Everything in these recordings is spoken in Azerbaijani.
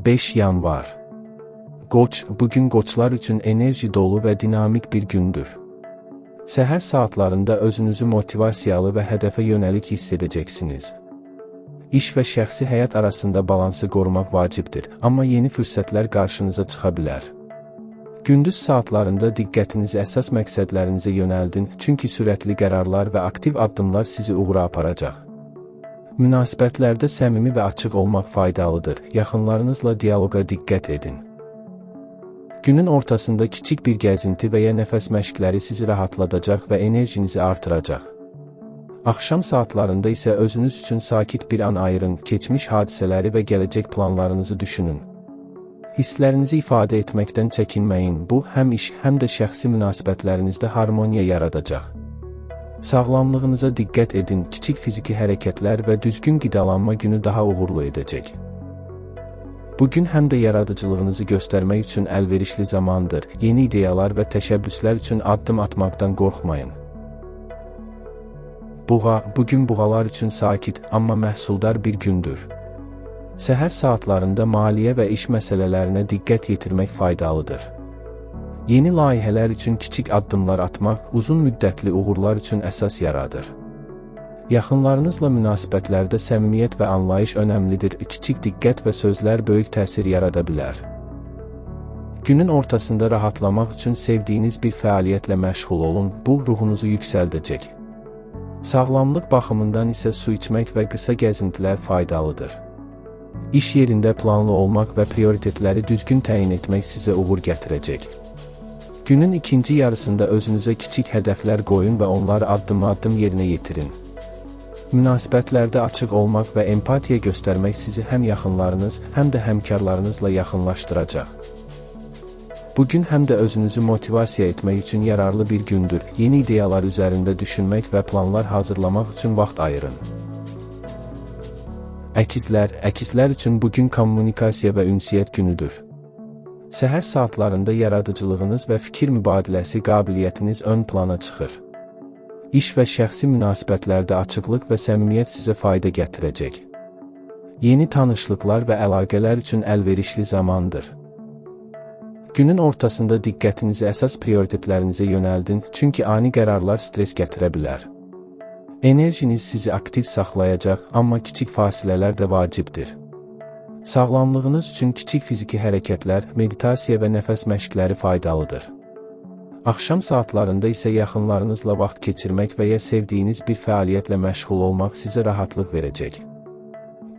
5 yanvar. Qoç, bugün qoçlar üçün enerji dolu və dinamik bir gündür. Səhər saatlarında özünüzü motivasiyalı və hədəfə yönəlik hiss edəcəksiniz. İş və şəxsi həyat arasında balansı qorumaq vacibdir, amma yeni fürsətlər qarşınıza çıxa bilər. Gündüz saatlarında diqqətinizi əsas məqsədlərinizə yönəldin, çünki sürətli qərarlar və aktiv addımlar sizi uğura aparacaq. Münasibətlərdə səmimi və açıq olmaq faydalıdır, yaxınlarınızla dialoqa diqqət edin. Günün ortasında kiçik bir gəzinti və ya nəfəs məşqləri sizi rahatladacaq və enerjinizi artıracaq. Axşam saatlarında isə özünüz üçün sakit bir an ayırın, keçmiş hadisələri və gələcək planlarınızı düşünün. Hisslərinizi ifadə etməkdən çəkinməyin, bu həm iş, həm də şəxsi münasibətlərinizdə harmoniya yaradacaq. Sağlamlığınıza diqqət edin, kiçik fiziki hərəkətlər və düzgün qidalanma günü daha uğurlu edəcək. Bugün həm də yaradıcılığınızı göstərmək üçün əlverişli zamandır, yeni ideyalar və təşəbbüslər üçün addım atmaqdan qorxmayın. Buğa, bugün buğalar üçün sakit, amma məhsuldar bir gündür. Səhər saatlarında maliyyə və iş məsələlərinə diqqət yetirmək faydalıdır. Yeni layihələr üçün kiçik addımlar atmaq, uzun müddətli uğurlar üçün əsas yaradır. Yaxınlarınızla münasibətlərdə səmimiyyət və anlayış önəmlidir, kiçik diqqət və sözlər böyük təsir yarada bilər. Günün ortasında rahatlamaq üçün sevdiyiniz bir fəaliyyətlə məşğul olun, bu ruhunuzu yüksəldəcək. Sağlamlıq baxımından isə su içmək və qısa gəzintilər faydalıdır. İş yerində planlı olmaq və prioritetləri düzgün təyin etmək sizə uğur gətirəcək. Günün ikinci yarısında özünüzə kiçik hədəflər qoyun və onları addım-addım yerinə yetirin. Münasibətlərdə açıq olmaq və empatiya göstərmək sizi həm yaxınlarınız, həm də həmkarlarınızla yaxınlaşdıracaq. Bugün həm də özünüzü motivasiya etmək üçün yararlı bir gündür, yeni ideyalar üzərində düşünmək və planlar hazırlamaq üçün vaxt ayırın. Əkizlər üçün bugün kommunikasiya və ünsiyyət günüdür. Səhər saatlarında yaradıcılığınız və fikir mübadiləsi qabiliyyətiniz ön plana çıxır. İş və şəxsi münasibətlərdə açıqlıq və səmimiyyət sizə fayda gətirəcək. Yeni tanışlıqlar və əlaqələr üçün əlverişli zamandır. Günün ortasında diqqətinizi əsas prioritetlərinizə yönəldin, çünki ani qərarlar stres gətirə bilər. Enerjiniz sizi aktiv saxlayacaq, amma kiçik fasilələr də vacibdir. Sağlamlığınız üçün kiçik fiziki hərəkətlər, meditasiya və nəfəs məşqləri faydalıdır. Axşam saatlarında isə yaxınlarınızla vaxt keçirmək və ya sevdiyiniz bir fəaliyyətlə məşğul olmaq sizə rahatlıq verəcək.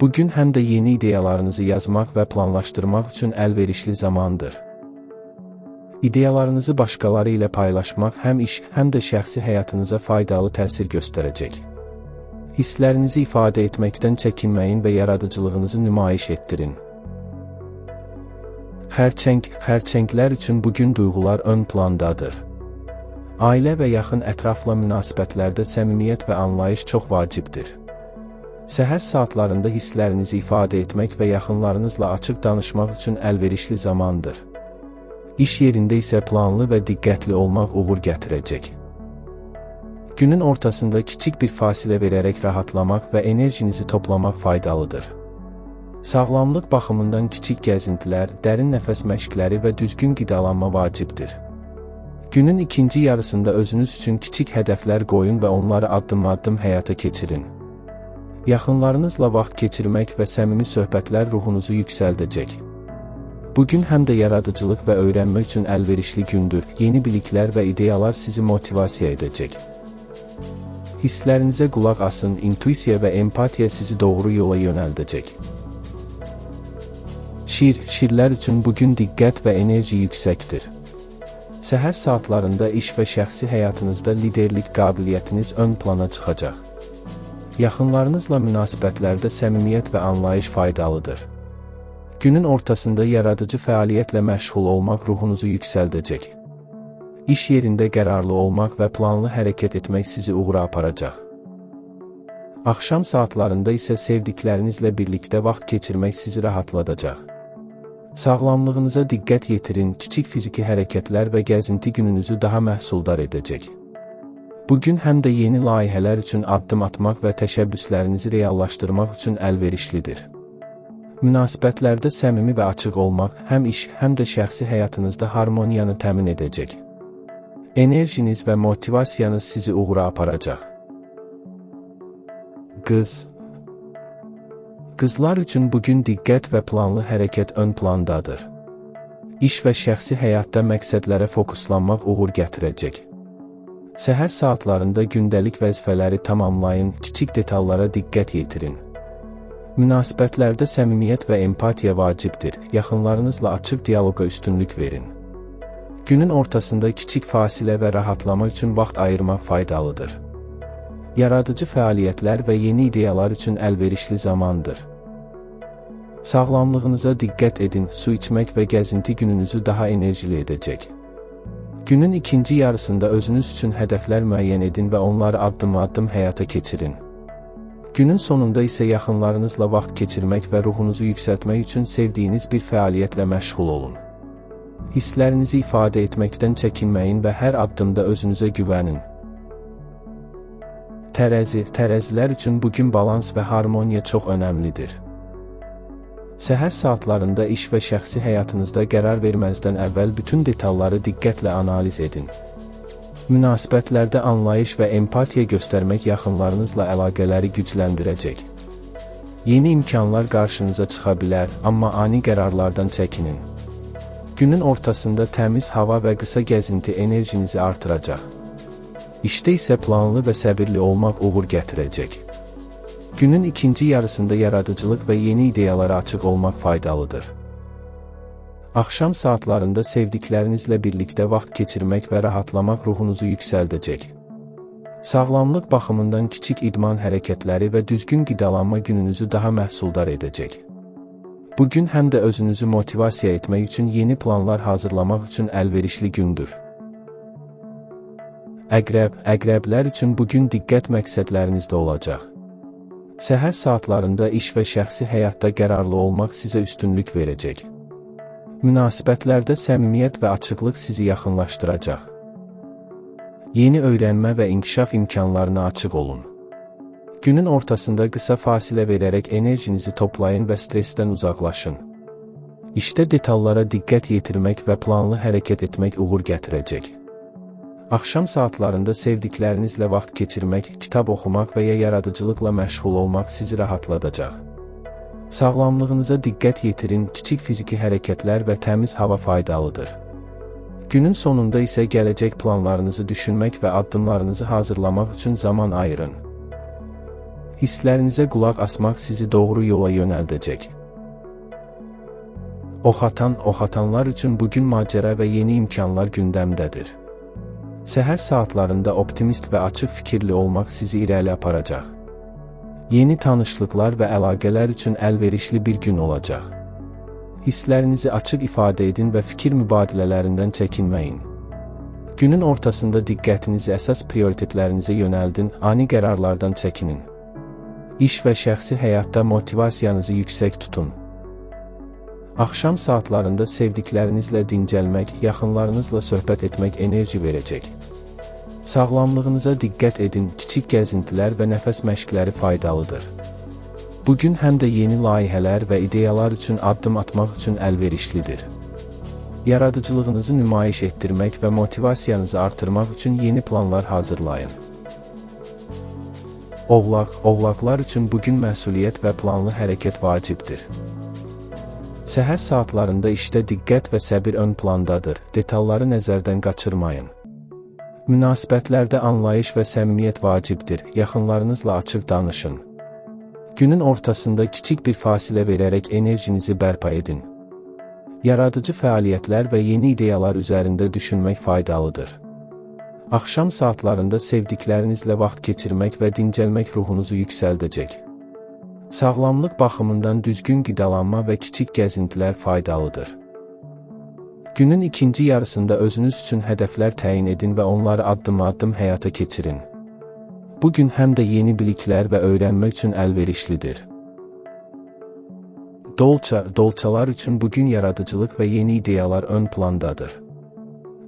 Bugün həm də yeni ideyalarınızı yazmaq və planlaşdırmaq üçün əlverişli zamandır. İdeyalarınızı başqaları ilə paylaşmaq həm iş, həm də şəxsi həyatınıza faydalı təsir göstərəcək. Hisslərinizi ifadə etməkdən çəkinməyin və yaradıcılığınızı nümayiş etdirin. Xərçənglər üçün bugün duyğular ön plandadır. Ailə və yaxın ətrafla münasibətlərdə səmimiyyət və anlayış çox vacibdir. Səhər saatlarında hisslərinizi ifadə etmək və yaxınlarınızla açıq danışmaq üçün əlverişli zamandır. İş yerində isə planlı və diqqətli olmaq uğur gətirəcək. Günün ortasında kiçik bir fasilə verərək rahatlamaq və enerjinizi toplamaq faydalıdır. Sağlamlıq baxımından kiçik gəzintilər, dərin nəfəs məşqləri və düzgün qidalanma vacibdir. Günün ikinci yarısında özünüz üçün kiçik hədəflər qoyun və onları addım-addım həyata keçirin. Yaxınlarınızla vaxt keçirmək və səmimi söhbətlər ruhunuzu yüksəldəcək. Bugün həm də yaradıcılıq və öyrənmə üçün əlverişli gündür, yeni biliklər və ideyalar sizi motivasiya edəcək. Hisslərinizə qulaq asın, intuisiya və empatiya sizi doğru yola yönəldəcək. Şirlər üçün bugün diqqət və enerji yüksəkdir. Səhər saatlarında iş və şəxsi həyatınızda liderlik qabiliyyətiniz ön plana çıxacaq. Yaxınlarınızla münasibətlərdə səmimiyyət və anlayış faydalıdır. Günün ortasında yaradıcı fəaliyyətlə məşğul olmaq ruhunuzu yüksəldəcək. İş yerində qərarlı olmaq və planlı hərəkət etmək sizi uğura aparacaq. Axşam saatlarında isə sevdiklərinizlə birlikdə vaxt keçirmək sizi rahatladacaq. Sağlamlığınıza diqqət yetirin, kiçik fiziki hərəkətlər və gəzinti gününüzü daha məhsuldar edəcək. Bugün həm də yeni layihələr üçün addım atmaq və təşəbbüslərinizi reallaşdırmaq üçün əlverişlidir. Münasibətlərdə səmimi və açıq olmaq həm iş, həm də şəxsi həyatınızda harmoniyanı təmin edəcək. Enerjiniz və motivasiyanız sizi uğura aparacaq. Qızlar üçün bugün diqqət və planlı hərəkət ön plandadır. İş və şəxsi həyatda məqsədlərə fokuslanmaq uğur gətirəcək. Səhər saatlarında gündəlik vəzifələri tamamlayın, kiçik detallara diqqət yetirin. Münasibətlərdə səmimiyyət və empatiya vacibdir, yaxınlarınızla açıq dialoqa üstünlük verin. Günün ortasında kiçik fasilə və rahatlama üçün vaxt ayırmaq faydalıdır. Yaradıcı fəaliyyətlər və yeni ideyalar üçün əlverişli zamandır. Sağlamlığınıza diqqət edin, su içmək və gəzinti gününüzü daha enerjili edəcək. Günün ikinci yarısında özünüz üçün hədəflər müəyyən edin və onları addım-addım həyata keçirin. Günün sonunda isə yaxınlarınızla vaxt keçirmək və ruhunuzu yüksəltmək üçün sevdiyiniz bir fəaliyyətlə məşğul olun. Hisslərinizi ifadə etməkdən çəkinməyin və hər addımda özünüzə güvənin. Tərəzilər üçün bugün balans və harmoniya çox önəmlidir. Səhər saatlarında iş və şəxsi həyatınızda qərar verməzdən əvvəl bütün detalları diqqətlə analiz edin. Münasibətlərdə anlayış və empatiya göstərmək yaxınlarınızla əlaqələri gücləndirəcək. Yeni imkanlar qarşınıza çıxa bilər, amma ani qərarlardan çəkinin. Günün ortasında təmiz hava və qısa gəzinti enerjinizi artıracaq. İşdə isə planlı və səbirli olmaq uğur gətirəcək. Günün ikinci yarısında yaradıcılıq və yeni ideyalara açıq olmaq faydalıdır. Axşam saatlarında sevdiklərinizlə birlikdə vaxt keçirmək və rahatlamaq ruhunuzu yüksəldəcək. Sağlamlıq baxımından kiçik idman hərəkətləri və düzgün qidalanma gününüzü daha məhsuldar edəcək. Bugün həm də özünüzü motivasiya etmək üçün yeni planlar hazırlamaq üçün əlverişli gündür. Əqrəblər üçün bugün diqqət məqsədlərinizdə olacaq. Səhər saatlarında iş və şəxsi həyatda qərarlı olmaq sizə üstünlük verəcək. Münasibətlərdə səmimiyyət və açıqlıq sizi yaxınlaşdıracaq. Yeni öyrənmə və inkişaf imkanlarına açıq olun. Günün ortasında qısa fasilə verərək enerjinizi toplayın və stressdən uzaqlaşın. İşdə detallara diqqət yetirmək və planlı hərəkət etmək uğur gətirəcək. Axşam saatlarında sevdiklərinizlə vaxt keçirmək, kitab oxumaq və ya yaradıcılıqla məşğul olmaq sizi rahatladacaq. Sağlamlığınıza diqqət yetirin, kiçik fiziki hərəkətlər və təmiz hava faydalıdır. Günün sonunda isə gələcək planlarınızı düşünmək və addımlarınızı hazırlamaq üçün zaman ayırın. Hisslərinizə qulaq asmaq sizi doğru yola yönəldəcək. Oxatanlar üçün bugün macəra və yeni imkanlar gündəmdədir. Səhər saatlarında optimist və açıq fikirli olmaq sizi irəli aparacaq. Yeni tanışlıqlar və əlaqələr üçün əlverişli bir gün olacaq. Hisslərinizi açıq ifadə edin və fikir mübadilələrindən çəkinməyin. Günün ortasında diqqətinizi əsas prioritetlərinizə yönəldin, ani qərarlardan çəkinin. İş və şəxsi həyatda motivasiyanızı yüksək tutun. Axşam saatlarında sevdiklərinizlə dincəlmək, yaxınlarınızla söhbət etmək enerji verəcək. Sağlamlığınıza diqqət edin, kiçik gəzintilər və nəfəs məşqləri faydalıdır. Bugün həm də yeni layihələr və ideyalar üçün addım atmaq üçün əlverişlidir. Yaradıcılığınızı nümayiş etdirmək və motivasiyanızı artırmaq üçün yeni planlar hazırlayın. Oğlaqlar üçün bugün məsuliyyət və planlı hərəkət vacibdir. Səhər saatlarında işdə diqqət və səbir ön plandadır, detalları nəzərdən qaçırmayın. Münasibətlərdə anlayış və səmimiyyət vacibdir, yaxınlarınızla açıq danışın. Günün ortasında kiçik bir fasilə verərək enerjinizi bərpa edin. Yaradıcı fəaliyyətlər və yeni ideyalar üzərində düşünmək faydalıdır. Axşam saatlarında sevdiklərinizlə vaxt keçirmək və dincəlmək ruhunuzu yüksəldəcək. Sağlamlıq baxımından düzgün qidalanma və kiçik gəzintilər faydalıdır. Günün ikinci yarısında özünüz üçün hədəflər təyin edin və onları addım-addım həyata keçirin. Bugün həm də yeni biliklər və öyrənmə üçün əlverişlidir. Dolçalar üçün bugün yaradıcılıq və yeni ideyalar ön plandadır.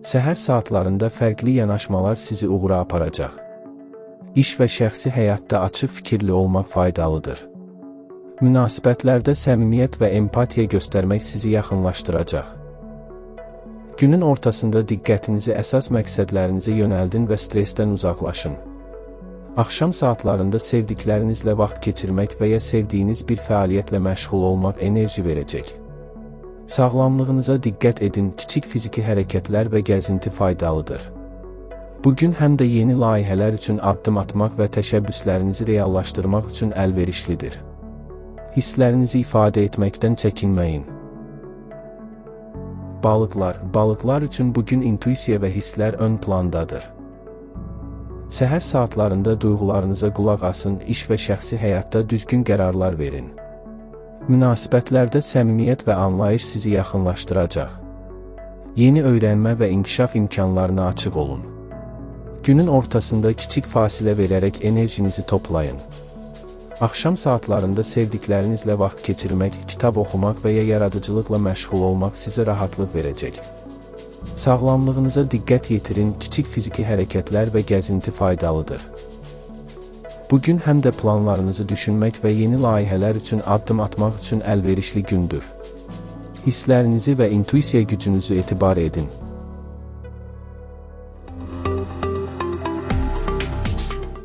Səhər saatlarında fərqli yanaşmalar sizi uğura aparacaq. İş və şəxsi həyatda açıq fikirli olmaq faydalıdır. Münasibətlərdə səmimiyyət və empatiya göstərmək sizi yaxınlaşdıracaq. Günün ortasında diqqətinizi əsas məqsədlərinizə yönəldin və stressdən uzaqlaşın. Axşam saatlarında sevdiklərinizlə vaxt keçirmək və ya sevdiyiniz bir fəaliyyətlə məşğul olmaq enerji verəcək. Sağlamlığınıza diqqət edin, kiçik fiziki hərəkətlər və gəzinti faydalıdır. Bugün həm də yeni layihələr üçün addım atmaq və təşəbbüslərinizi reallaşdırmaq üçün əlverişlidir. Hisslərinizi ifadə etməkdən çəkinməyin. Balıqlar üçün bugün intuisiya və hisslər ön plandadır. Səhər saatlarında duyğularınıza qulaq asın, iş və şəxsi həyatda düzgün qərarlar verin. Münasibətlərdə səmimiyyət və anlayış sizi yaxınlaşdıracaq. Yeni öyrənmə və inkişaf imkanlarına açıq olun. Günün ortasında kiçik fasilə verərək enerjinizi toplayın. Axşam saatlarında sevdiklərinizlə vaxt keçirmək, kitab oxumaq və ya yaradıcılıqla məşğul olmaq sizə rahatlıq verəcək. Sağlamlığınıza diqqət yetirin, kiçik fiziki hərəkətlər və gəzinti faydalıdır. Bugün həm də planlarınızı düşünmək və yeni layihələr üçün addım atmaq üçün əlverişli gündür. Hisslərinizi və intuisiya gücünüzü etibar edin.